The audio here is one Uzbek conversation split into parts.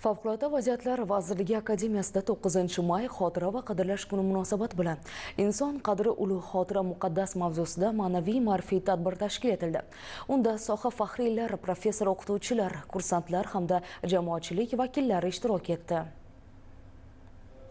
Favqulodda vaziyatlar vazirligi akademiyasida 9-may xotira va qadrlash kuni munosabati bilan inson qadri ulug' xotira muqaddas mavzusida ma'naviy ma'rifiy tadbir tashkil etildi. Unda soha faxriylar, professor o'qituvchilar, kursantlar hamda jamoatchilik vakillari ishtirok etdi.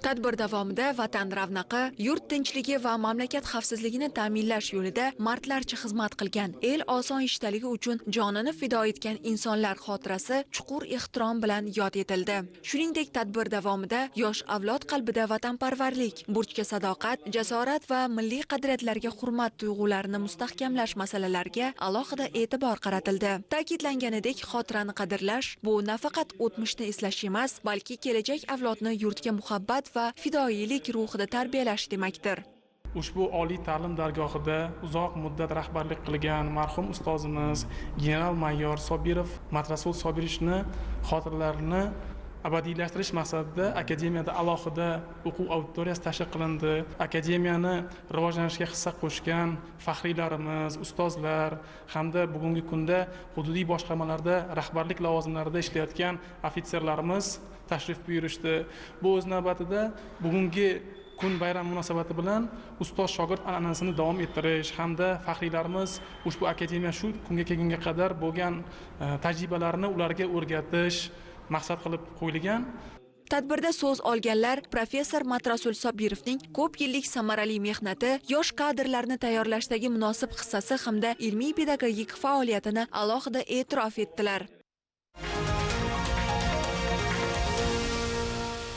Tadbir davomida vatan ravnaqi, yurt tinchligi va mamlakat xavfsizligini ta'minlash yo'lida mardlarcha xizmat qilgan, el oson ishtaligi uchun jonini fido etgan insonlar xotirasi chuqur ehtirom bilan yod etildi. Shuningdek, tadbir davomida yosh avlod qalbida vatanparvarlik, burchga sadoqat, jasorat va milliy qadriyatlarga hurmat tuyg'ularini mustahkamlash masalalariga alohida e'tibor qaratildi. Ta'kidlanganidek, xotirani qadrlash bu nafaqat o'tmishni eslash emas, balki kelajak avlodni yurtga muhabbat va fidoyilik ruhida tarbiyalash demakdir. Ushbu oliy ta'lim dargohida uzoq muddat rahbarlik qilgan marhum ustozimiz general-mayor Sobirov Matrasul Sobirichni xotiralarini abadiylashtirish maqsadida akademiyada alohida o'quv auditoriyasi tashkil qilindi. Akademiyani rivojlanishiga hissa qo'shgan faxriylarimiz, ustozlar hamda bugungi kunda hududiy boshqarmalarda rahbarlik lavozimlarida ishlayotgan ofitserlarimiz tashrif buyurishdi. Bu o'z navbatida bugungi kun bayram munosabati bilan ustoz shogird an'anasini davom ettirish hamda faxriylarimiz ushbu akademiya shu kunga kelgunga qadar bo'lgan tajribalarni ularga o'rgatish maqsad qilib qo'yilgan. Tadbirda so'z olganlar professor Matrasul Sobirovning ko'p yillik samarali mehnati, yosh kadrlarni tayyorlashdagi munosib hissasi hamda ilmiy pedagogik faoliyatini alohida e'tirof etdilar.